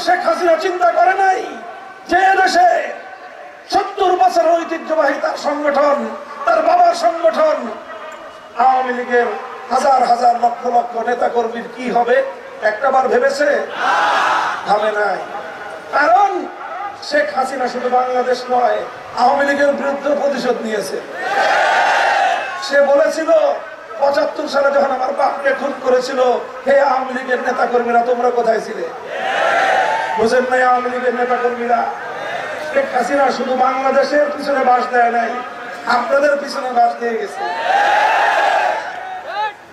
শেখ হাসিনা চিন্তা করে নাই যে দেশে 70 বছরের ঐতিহ্যবাহী তার সংগঠন, তার বাবার সংগঠন আওয়ামী লীগের হাজার হাজার লক্ষ লক্ষ নেতা কর্মীর কি হবে? একটাবার ভেবেছে? ভাবে নাই। কারণ শেখ হাসিনা শুধু বাংলাদেশ নয়, আওয়ামী লীগের বিরুদ্ধে প্রতিশোধ নিয়েছে। সে বলেছিল 75 সালে যখন আমার বাপকে খুন করেছিল, হে আওয়ামী লীগের নেতা কর্মীরা তোমরা কোথায় ছিলে? বুঝেন নাই আওয়ামী লীগের নেতা কর্মীরা? শেখ হাসিনা শুধু বাংলাদেশের পিছনে বাস দেয় নাই, আপনাদের পিছনে বাস দিয়ে গেছে।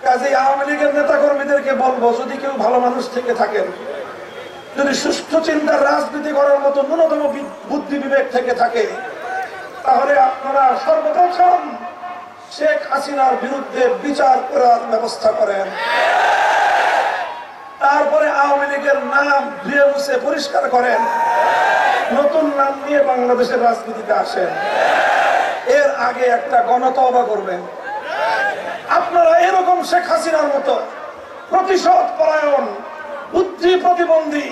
কাজে আওয়ামী লীগের নেতা কর্মীদেরকে বলবো, যদি কেউ ভালো মানুষ থেকে থাকেন, যদি সুষ্ঠু চিন্তার রাজনীতি করার মতো ন্যূনতম বুদ্ধি বিবেক থেকে থাকে, তাহলে আপনারা সর্বপ্রথম শেখ হাসিনার বিরুদ্ধে বিচার করার ব্যবস্থা করেন। তারপরে আওয়ামী লীগের নাম ধুয়ে মুছে পরিষ্কার করেন, নতুন নাম নিয়ে বাংলাদেশের রাজনীতিতে আসেন। এর আগে একটা গণতওবা করবেন। আপনারা এরকম শেখ হাসিনার মতো প্রতিশোধ পরায়ণ, বুদ্ধি প্রতিবন্ধী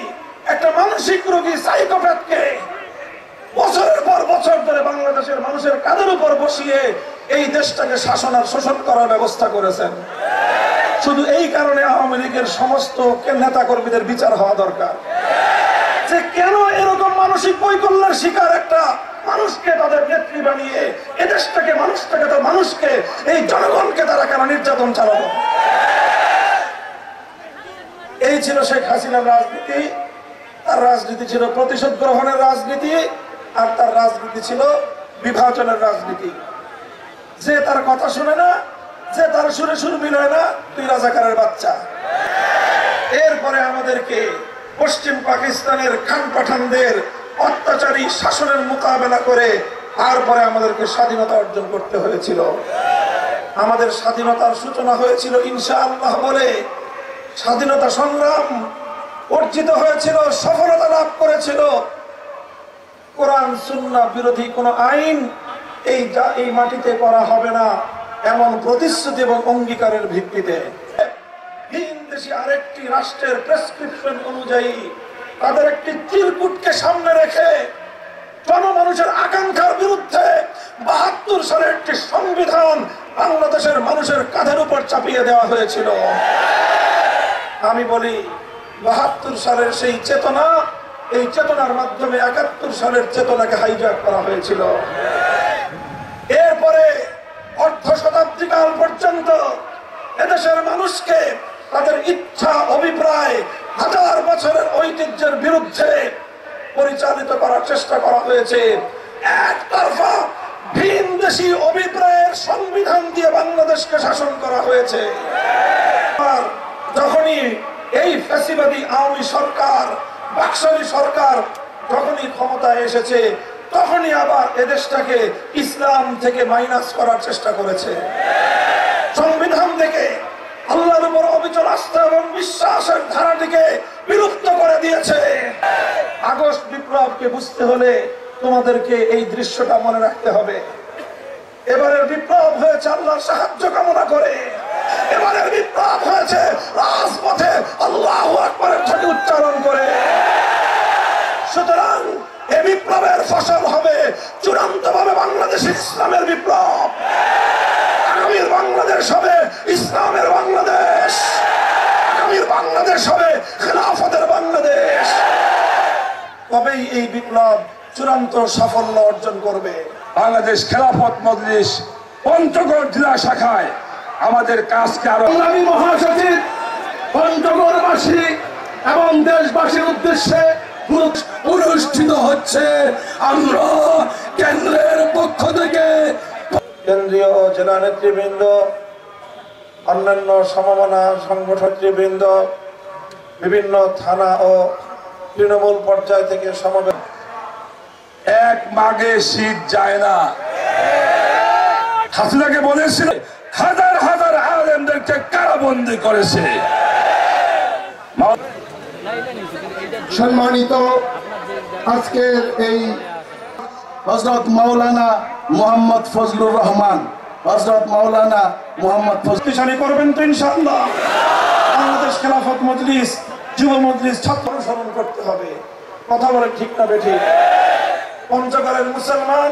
একটা মানসিক রোগী সাইকোপ্যাথকে বছরের পর বছর ধরে বাংলাদেশের মানুষের কাঁধের উপর বসিয়ে এই দেশটাকে শাসন আর শোষণ করার ব্যবস্থা করেছেন। শুধু এই কারণে আওয়ামী লীগের সমস্ত নেতা কর্মীদের বিচার হওয়া দরকার, যে কেন এরকম মানসিক বৈকল্যের শিকার একটা মানুষকে তাদের নেত্রী বানিয়ে এদেশটাকে মানুষকে এই জনগণকে তারা কেন নির্যাতন চালালো। এই ছিল শেখ হাসিনার রাজনীতি। তার রাজনীতি ছিল প্রতিশোধ গ্রহণের রাজনীতি, আর তার রাজনীতি ছিল বিভাজনের রাজনীতি। যে তার কথা শুনে না, যে তার সুরে সুর মিলায় না, তুই রাজাকারের বাচ্চা। এরপরে আমাদেরকে পশ্চিম পাকিস্তানের খান পাঠানদের অত্যাচারী শাসনের মোকাবেলা করে তারপরে আমাদেরকে স্বাধীনতা অর্জন করতে হয়েছিল। আমাদের স্বাধীনতার সূচনা হয়েছিল ইনশাআল্লাহ বলে। স্বাধীনতা সংগ্রাম অর্জিত হয়েছিল, সফলতা লাভ করেছিল কোরআন সুন্নাহ বিরোধী কোন আইন এই মাটিতে করা হবে না, এমন প্রতিশ্রুতি এবং অঙ্গীকারের ভিত্তিতে ভিনদেশী আরেকটি রাষ্ট্রের প্রেসক্রিপশন অনুযায়ী তাদের একটি চিরকুটকে সামনে রেখে জনমানুষের আকাঙ্ক্ষার বিরুদ্ধে 72 সালের একটি সংবিধান বাংলাদেশের মানুষের কাঁধের উপর চাপিয়ে দেওয়া হয়েছিল। আমি বলি 72 সালের সেই চেতনা, এই চেতনার মাধ্যমে 71 সালের চেতনাকে হাইজ্যাক করা হয়েছিল। এরপরে অর্ধ শতাব্দী কাল পর্যন্ত এদেশের মানুষকে তাদের ইচ্ছা অভিপ্রায় হাজার বছরের ঐতিহ্যের বিরুদ্ধে পরিচালিত করার চেষ্টা করা হয়েছে। একতরফা ভিনদেশী অভিপ্রায়ের সংবিধান দিয়ে বাংলাদেশকে শাসন করা হয়েছে। আর যখনই এই ফ্যাসিবাদী আওয়ামী সরকার, বাকশালী সরকার যখনই ক্ষমতায় এসেছে, তখনই আবার এদেশটাকে ইসলাম থেকে মাইনাস করার চেষ্টা করেছে। সংবিধান থেকে আল্লাহর উপর অবিচল আস্থা এবং বিশ্বাসের ধারাটিকে বিলুপ্ত করে দিয়েছে। আগস্ট বিপ্লবকে বুঝতে হলে তোমাদেরকে এই দৃশ্যটা মনে রাখতে হবে। এবারের বিপ্লব হয়েছে আল্লাহর সাহায্য কামনা করে। এবারের বিপ্লব হয়েছে রাজপথে আল্লাহু আকবারের ধ্বনি উচ্চারণ করে। সুতরাং এই বিপ্লবের ফসল হবে চূড়ান্তভাবে বাংলাদেশের ইসলামের বিপ্লব। আগামীর বাংলাদেশ হবে ইসলামের বাংলাদেশ, আগামীর বাংলাদেশ হবে খেলাফতের বাংলাদেশ। তবেই এই বিপ্লব চূড়ান্ত সাফল্য অর্জন করবে। বাংলাদেশ খেলাফত মজলিস পঞ্চগড় জেলা শাখায় আমাদের কাজকে আরো মহাসচিব পঞ্চগড়বাসী এবং দেশবাসীর উদ্দেশ্যে অনুষ্ঠিত হচ্ছে। আমরা কেন্দ্রের পক্ষ থেকে কেন্দ্রীয় জেলা নেতৃবৃন্দ, অন্যান্য সমমনা সংগঠন নেতৃবৃন্দ, বিভিন্ন থানা ও তৃণমূল পর্যায় থেকে সমবেত। এক মাঘে শীত যায় না। হাসিনাকে বলেছিল হাজার হাজার আলেমদেরকে কারাবন্দী করেছে। সম্মানিত আজকের এই হযরত মাওলানা মোহাম্মদ ফজলুর রহমান, হযরত মাওলানা মোহাম্মদ ফজলুল করবেন তো ইনশাআল্লাহ। বাংলাদেশ খেলাফত মজলিস যুব মজলিস ছাত্র অনুসরণ করতে হবে। কথা বলে ঠিক না বেঠিক? পঞ্চগড়ের মুসলমান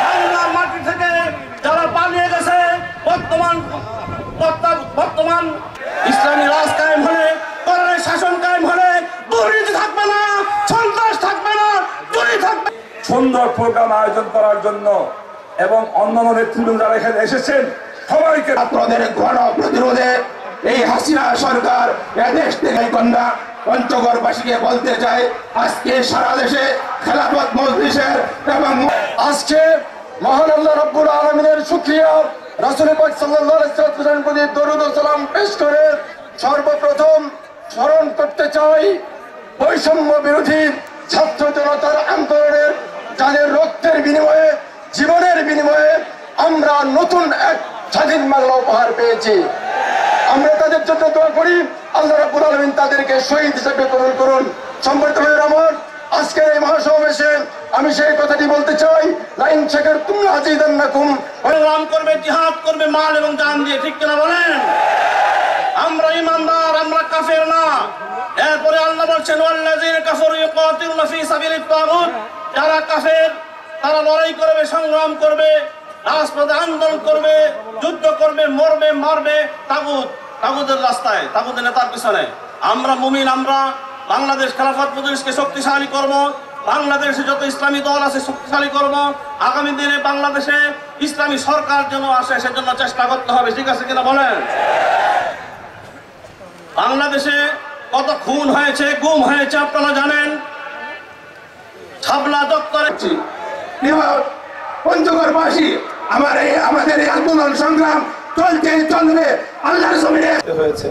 বাংলার মাটি থেকে যারা পালিয়ে গেছে, বর্তমান ইসলামী রাজ কায়েম হলে, কোরআনের শাসন কায়েম হলে দুর্নীতি থাকবে না, সন্ত্রাস থাকবে না, চুরি থাকবে। সুন্দর প্রোগ্রাম আয়োজন করার জন্য এবং অন্যান্য নেতৃবৃন্দ যারা এখানে এসেছেন সবাইকে ছাত্রদের গণ প্রতিরোধে এই হাসিনা সরকার এদেশ থেকে কন্যা পঞ্চগড়বাসীকে বলতে চাই, আজকে সারা দেশে খেলাফত মজলিসের এবং আজকে মহান আল্লাহ রাব্বুল আলামিনের শুকরিয়া, রাসূল পাক সাল্লাল্লাহু আলাইহি ওয়াসাল্লামের প্রতি দরুদ ও সালাম পেশ করে সর্বপ্রথম স্মরণ করতে চাই বৈষম্য বিরোধী ছাত্র জনতার আন্দোলনের যাদের রক্তের বিনিময়ে, জীবনের বিনিময়ে আমরা নতুন এক স্বাধীন বাংলা উপহার পেয়েছি। আমরা তাদের জন্য দোয়া করি, আল্লাহ রাব্বুল আলামিন তাদেরকে শহীদ হিসেবে কবুল করুন। সম্মানিত ভাইয়ের আমার, আজকের এই মহাসমাবেশে আমি সেই কথাটি বলতে চাই, লাইন শাকারতুম লাযিদান্নাকুম। সংগ্রাম করবে, জিহাদ করবে মাল এবং জান দিয়ে, ঠিক কিনা বলেন? আমরা ইমানদার, আমরা কাফের না। এরপরে আল্লাহ বলছেন ওয়াল্লাযীনা কাফারু ইউকাতিলুনা ফী সাবিলিত তাগুত, যারা কাফের তারা লড়াই করবে, সংগ্রাম করবে, রাজপথে আন্দোলন করবে, যুদ্ধ করবে, মরবে, মারবে তাগুতের রাস্তায়, তাগুতের নেতার পিছনে। আমরা মুমিন, আমরা বাংলাদেশ খেলাফত মজলিসকে শক্তিশালী করব, বাংলাদেশে যত ইসলামী দল আছে শক্তিশালী করব, আগামী দিনে বাংলাদেশে ইসলামী সরকার যেন আসে সেজন্য চেষ্টা করতে হবে, ঠিক আছে কিনা বলেন? বাংলাদেশে কত খুন হয়েছে, গুম হয়েছে আপনারা জানেন। ছাবলা দপ্তরে পঞ্চগড়বাসী আমাদের এই আন্দোলন সংগ্রাম চলবে আল্লাহর জমিনে হয়েছে,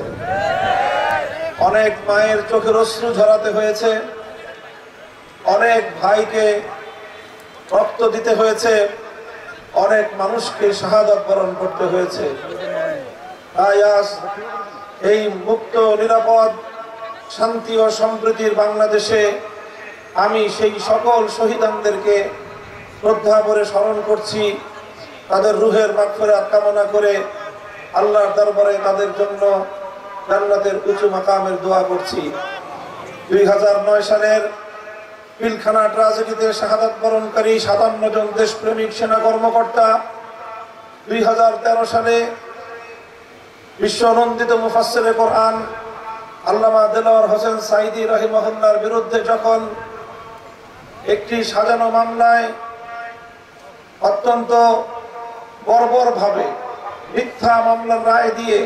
অনেক মায়ের চোখের অশ্রু ঝরাতে হয়েছে, অনেক ভাইকে রক্ত দিতে হয়েছে, অনেক মানুষকে শাহাদাত বরণ করতে হয়েছে। তাই আজ এই মুক্ত, নিরাপদ, শান্তি ও সম্প্রীতির বাংলাদেশে আমি সেই সকল শহীদানদেরকে শ্রদ্ধা করে স্মরণ করছি, তাদের রুহের মাগফিরাত কামনা করে আল্লাহর দরবারে তাদের জন্য জান্নাতের উঁচু মাকামের দোয়া করছি। 2009 সালের পিলখানা ট্রাজেডিতে শাহাদাত বরণকারী 57 জন দেশপ্রেমিক সেনা কর্মকর্তা, 2013 সালে বিশ্বনন্দিত মুফাসসিরে কোরআন আল্লামা দেলোয়ার হোসেন সাঈদী রাহিমাহুল্লাহর বিরুদ্ধে যখন একটি সাজানো মামলায় অত্যন্ত বর্বরভাবে মিথ্যা মামলার রায় দিয়ে